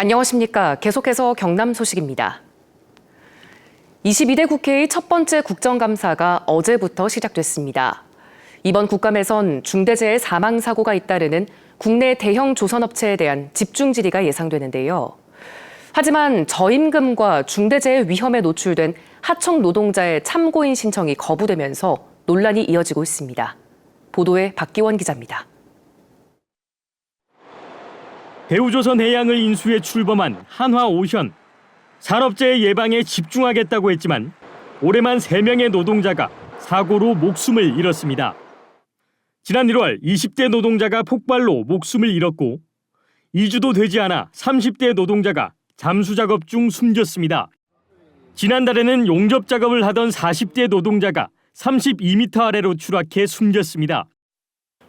안녕하십니까. 계속해서 경남 소식입니다. 22대 국회의 첫 번째 국정감사가 어제부터 시작됐습니다. 이번 국감에선 중대재해 사망사고가 잇따르는 국내 대형 조선업체에 대한 집중 질의가 예상되는데요. 하지만 저임금과 중대재해 위험에 노출된 하청 노동자의 참고인 신청이 거부되면서 논란이 이어지고 있습니다. 보도에 박기원 기자입니다. 대우조선해양을 인수해 출범한 한화오션. 산업재해 예방에 집중하겠다고 했지만 올해만 3명의 노동자가 사고로 목숨을 잃었습니다. 지난 1월 20대 노동자가 폭발로 목숨을 잃었고 2주도 되지 않아 30대 노동자가 잠수 작업 중 숨졌습니다. 지난달에는 용접 작업을 하던 40대 노동자가 32m 아래로 추락해 숨졌습니다.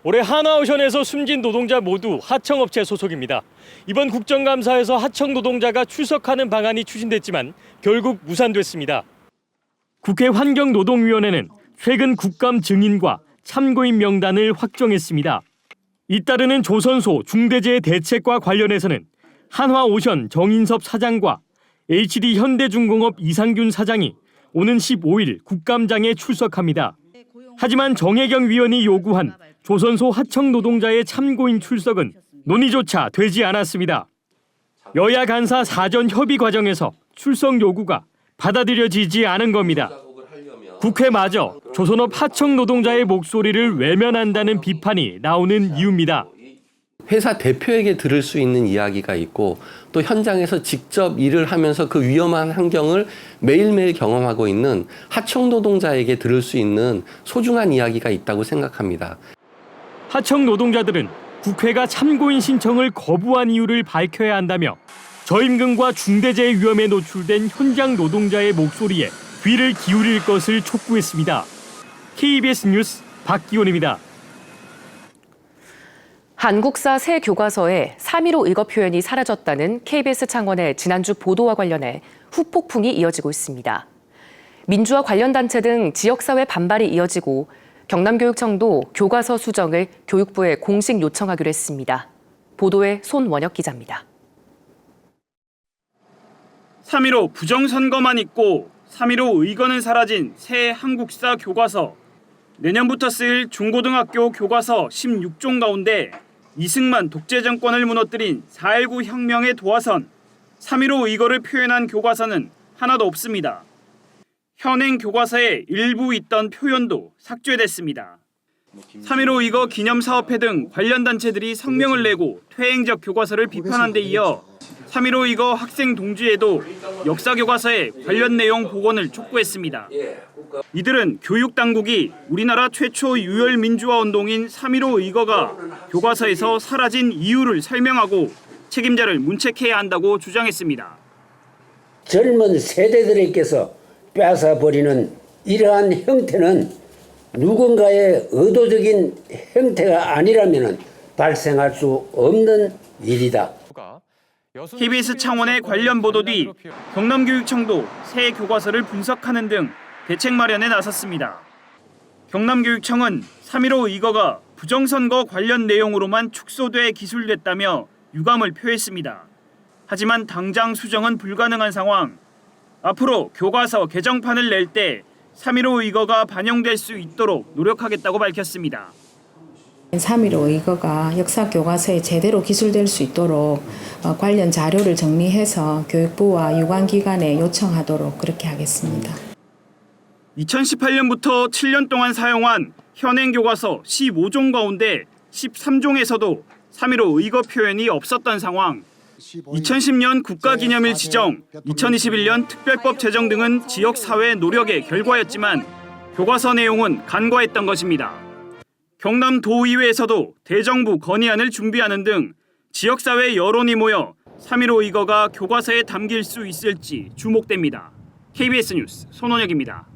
올해 한화오션에서 숨진 노동자 모두 하청업체 소속입니다. 이번 국정감사에서 하청 노동자가 출석하는 방안이 추진됐지만 결국 무산됐습니다. 국회 환경노동위원회는 최근 국감 증인과 참고인 명단을 확정했습니다. 잇따르는 조선소 중대재해 대책과 관련해서는 한화오션 정인섭 사장과 HD 현대중공업 이상균 사장이 오는 15일 국감장에 출석합니다. 하지만 정혜경 위원이 요구한 조선소 하청 노동자의 참고인 출석은 논의조차 되지 않았습니다. 여야 간사 사전 협의 과정에서 출석 요구가 받아들여지지 않은 겁니다. 국회마저 조선업 하청 노동자의 목소리를 외면한다는 비판이 나오는 이유입니다. 회사 대표에게 들을 수 있는 이야기가 있고 또 현장에서 직접 일을 하면서 그 위험한 환경을 매일매일 경험하고 있는 하청 노동자에게 들을 수 있는 소중한 이야기가 있다고 생각합니다. 하청 노동자들은 국회가 참고인 신청을 거부한 이유를 밝혀야 한다며 저임금과 중대재해 위험에 노출된 현장 노동자의 목소리에 귀를 기울일 것을 촉구했습니다. KBS 뉴스 박기원입니다. 한국사 새 교과서에 3.15 의거 표현이 사라졌다는 KBS 창원의 지난주 보도와 관련해 후폭풍이 이어지고 있습니다. 민주화 관련 단체 등 지역사회 반발이 이어지고 경남교육청도 교과서 수정을 교육부에 공식 요청하기로 했습니다. 보도에 손원혁 기자입니다. 3.15 부정선거만 있고 3.15 의거는 사라진 새 한국사 교과서. 내년부터 쓰일 중고등학교 교과서 16종 가운데 이승만 독재정권을 무너뜨린 4.19 혁명의 도화선, 3.15 의거를 표현한 교과서는 하나도 없습니다. 현행 교과서에 일부 있던 표현도 삭제됐습니다. 3.15 의거 기념사업회 등 관련 단체들이 성명을 내고 퇴행적 교과서를 비판한 데 이어 3.15 의거 학생 동지에도 역사교과서에 관련 내용 복원을 촉구했습니다. 이들은 교육당국이 우리나라 최초 유혈민주화운동인 3.15 의거가 교과서에서 사라진 이유를 설명하고 책임자를 문책해야 한다고 주장했습니다. 젊은 세대들에게서 뺏어버리는 이러한 형태는 누군가의 의도적인 형태가 아니라면 발생할 수 없는 일이다. KBS 창원의 관련 보도 뒤 경남교육청도 새 교과서를 분석하는 등 대책 마련에 나섰습니다. 경남교육청은 3.15 의거가 부정선거 관련 내용으로만 축소돼 기술됐다며 유감을 표했습니다. 하지만 당장 수정은 불가능한 상황. 앞으로 교과서 개정판을 낼 때 3.15 의거가 반영될 수 있도록 노력하겠다고 밝혔습니다. 3.15 의거가 역사교과서에 제대로 기술될 수 있도록 관련 자료를 정리해서 교육부와 유관기관에 요청하도록 그렇게 하겠습니다. 2018년부터 7년 동안 사용한 현행 교과서 15종 가운데 13종에서도 3.15 의거 표현이 없었던 상황. 2010년 국가기념일 지정, 2021년 특별법 제정 등은 지역사회 노력의 결과였지만 교과서 내용은 간과했던 것입니다. 경남도의회에서도 대정부 건의안을 준비하는 등 지역사회 여론이 모여 3.15 의거가 교과서에 담길 수 있을지 주목됩니다. KBS 뉴스 손원혁입니다.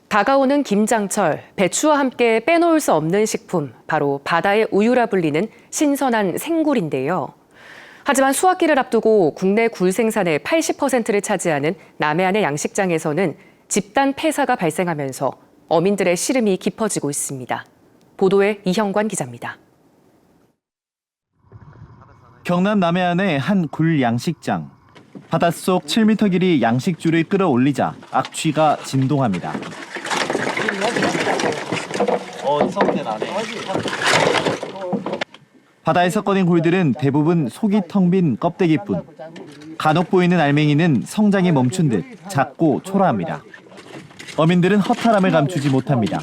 다가오는 김장철, 배추와 함께 빼놓을 수 없는 식품, 바로 바다의 우유라 불리는 신선한 생굴인데요. 하지만 수확기를 앞두고 국내 굴 생산의 80%를 차지하는 남해안의 양식장에서는 집단 폐사가 발생하면서 어민들의 시름이 깊어지고 있습니다. 보도에 이형관 기자입니다. 경남 남해안의 한 굴 양식장. 바닷속 7m 길이 양식줄을 끌어올리자 악취가 진동합니다. 바다에서 꺼낸 굴들은 대부분 속이 텅 빈 껍데기뿐. 간혹 보이는 알맹이는 성장이 멈춘 듯 작고 초라합니다. 어민들은 허탈함을 감추지 못합니다.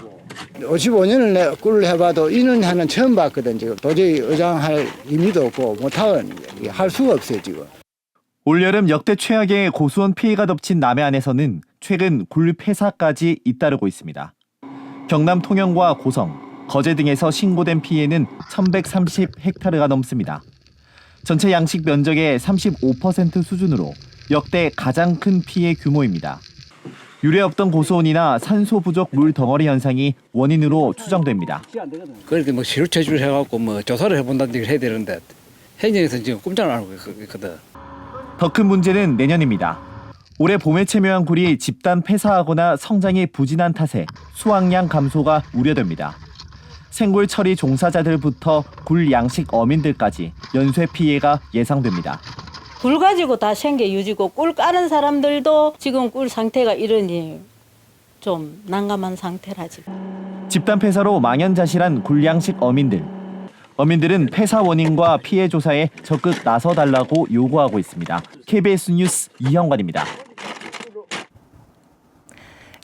55년을 내 꿀을 해봐도 이런 하는 처음 봤거든. 지금 도저히 의장할 의미도 없고 못하건 할 수가 없어요 지금. 올여름 역대 최악의 고수원 피해가 덮친 남해안에서는 최근 굴 폐사까지 잇따르고 있습니다. 경남 통영과 고성, 거제 등에서 신고된 피해는 1,130헥타르가 넘습니다. 전체 양식 면적의 35% 수준으로 역대 가장 큰 피해 규모입니다. 유례 없던 고수온이나 산소 부족 물 덩어리 현상이 원인으로 추정됩니다. 그렇게 뭐 실체줄 해갖고 뭐 조사를 해본다는 얘기를 해야 되는데 행정에서 지금 꼼짝 안 하고 있거든. 더 큰 문제는 내년입니다. 올해 봄에 채묘한 굴이 집단 폐사하거나 성장이 부진한 탓에 수확량 감소가 우려됩니다. 생굴 처리 종사자들부터 굴 양식 어민들까지 연쇄 피해가 예상됩니다. 굴 가지고 다 생계 유지고 꿀 까는 사람들도 지금 꿀 상태가 이러니 좀 난감한 상태라 지금. 집단 폐사로 망연자실한 굴 양식 어민들. 어민들은 폐사 원인과 피해 조사에 적극 나서달라고 요구하고 있습니다. KBS 뉴스 이형관입니다.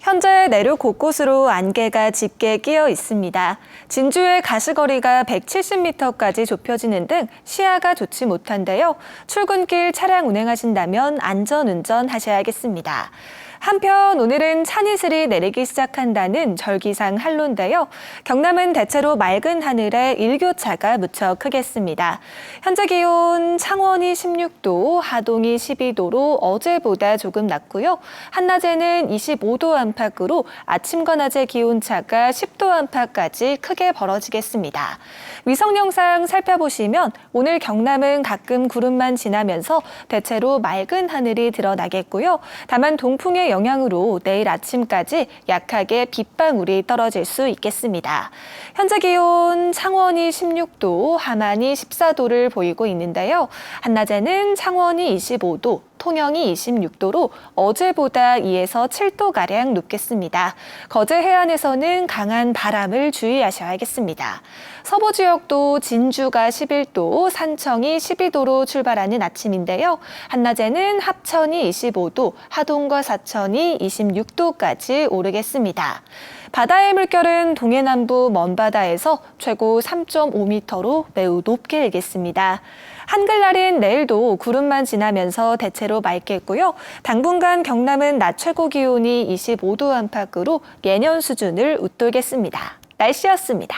현재 내륙 곳곳으로 안개가 짙게 끼어 있습니다. 진주의 가시거리가 170m까지 좁혀지는 등 시야가 좋지 못한데요. 출근길 차량 운행하신다면 안전운전 하셔야겠습니다. 한편 오늘은 찬이슬이 내리기 시작한다는 절기상 한로인데요. 경남은 대체로 맑은 하늘에 일교차가 무척 크겠습니다. 현재 기온 창원이 16도, 하동이 12도로 어제보다 조금 낮고요. 한낮에는 25도 안팎으로 아침과 낮의 기온차가 10도 안팎까지 크게 벌어지겠습니다. 위성 영상 살펴보시면 오늘 경남은 가끔 구름만 지나면서 대체로 맑은 하늘이 드러나겠고요. 다만 동풍의 영향으로 내일 아침까지 약하게 빗방울이 떨어질 수 있겠습니다. 현재 기온 창원이 16도, 함안이 14도를 보이고 있는데요. 한낮에는 창원이 25도, 통영이 26도로 어제보다 2에서 7도가량 높겠습니다. 거제 해안에서는 강한 바람을 주의하셔야겠습니다. 서부 지역도 진주가 11도, 산청이 12도로 출발하는 아침인데요. 한낮에는 합천이 25도, 하동과 사천이 26도까지 오르겠습니다. 바다의 물결은 동해남부 먼바다에서 최고 3.5m로 매우 높게 일겠습니다. 한글날인 내일도 구름만 지나면서 대체로 맑겠고요. 당분간 경남은 낮 최고 기온이 25도 안팎으로 예년 수준을 웃돌겠습니다. 날씨였습니다.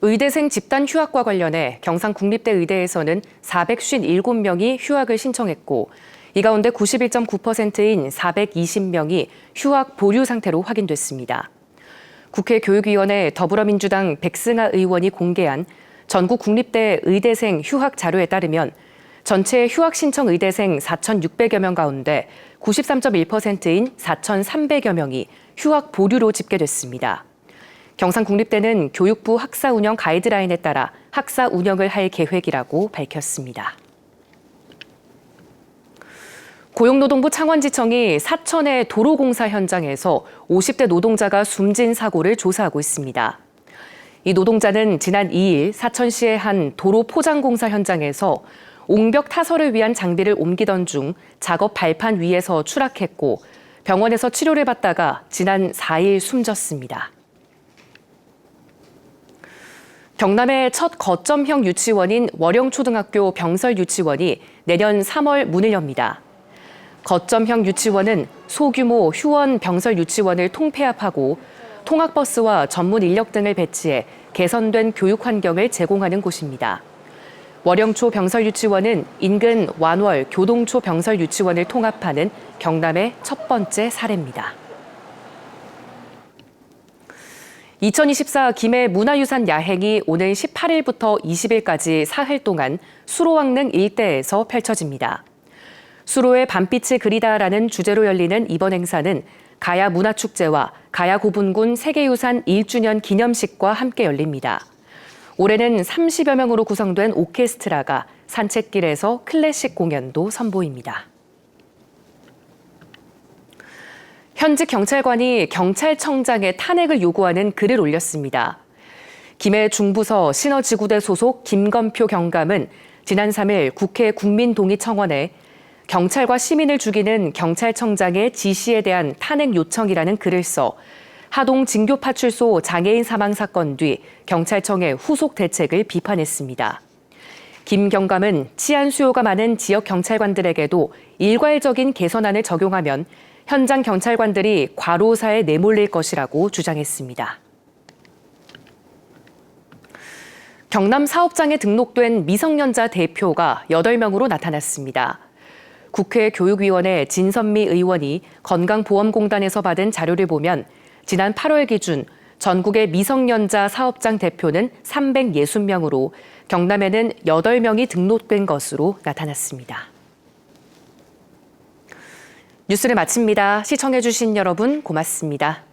의대생 집단 휴학과 관련해 경상국립대 의대에서는 457명이 휴학을 신청했고 이 가운데 91.9%인 420명이 휴학 보류 상태로 확인됐습니다. 국회 교육위원회 더불어민주당 백승하 의원이 공개한 전국 국립대 의대생 휴학 자료에 따르면 전체 휴학 신청 의대생 4,600여 명 가운데 93.1%인 4,300여 명이 휴학 보류로 집계됐습니다. 경상국립대는 교육부 학사 운영 가이드라인에 따라 학사 운영을 할 계획이라고 밝혔습니다. 고용노동부 창원지청이 사천의 도로공사 현장에서 50대 노동자가 숨진 사고를 조사하고 있습니다. 이 노동자는 지난 2일 사천시의 한 도로 포장공사 현장에서 옹벽 타설을 위한 장비를 옮기던 중 작업 발판 위에서 추락했고 병원에서 치료를 받다가 지난 4일 숨졌습니다. 경남의 첫 거점형 유치원인 월영초등학교 병설유치원이 내년 3월 문을 엽니다. 거점형 유치원은 소규모 휴원 병설유치원을 통폐합하고 통학버스와 전문 인력 등을 배치해 개선된 교육 환경을 제공하는 곳입니다. 월영초 병설유치원은 인근 완월 교동초 병설유치원을 통합하는 경남의 첫 번째 사례입니다. 2024 김해 문화유산 야행이 오늘 18일부터 20일까지 사흘 동안 수로왕릉 일대에서 펼쳐집니다. 수로의 밤빛을 그리다라는 주제로 열리는 이번 행사는 가야 문화축제와 가야 고분군 세계유산 1주년 기념식과 함께 열립니다. 올해는 30여 명으로 구성된 오케스트라가 산책길에서 클래식 공연도 선보입니다. 현직 경찰관이 경찰청장의 탄핵을 요구하는 글을 올렸습니다. 김해 중부서 신어지구대 소속 김건표 경감은 지난 3일 국회 국민동의청원에 경찰과 시민을 죽이는 경찰청장의 지시에 대한 탄핵 요청이라는 글을 써 하동 진교파출소 장애인 사망 사건 뒤 경찰청의 후속 대책을 비판했습니다. 김 경감은 치안 수요가 많은 지역 경찰관들에게도 일괄적인 개선안을 적용하면 현장 경찰관들이 과로사에 내몰릴 것이라고 주장했습니다. 경남 사업장에 등록된 미성년자 대표가 8명으로 나타났습니다. 국회 교육위원회 진선미 의원이 건강보험공단에서 받은 자료를 보면 지난 8월 기준 전국의 미성년자 사업장 대표는 360명으로 경남에는 8명이 등록된 것으로 나타났습니다. 뉴스를 마칩니다. 시청해주신 여러분 고맙습니다.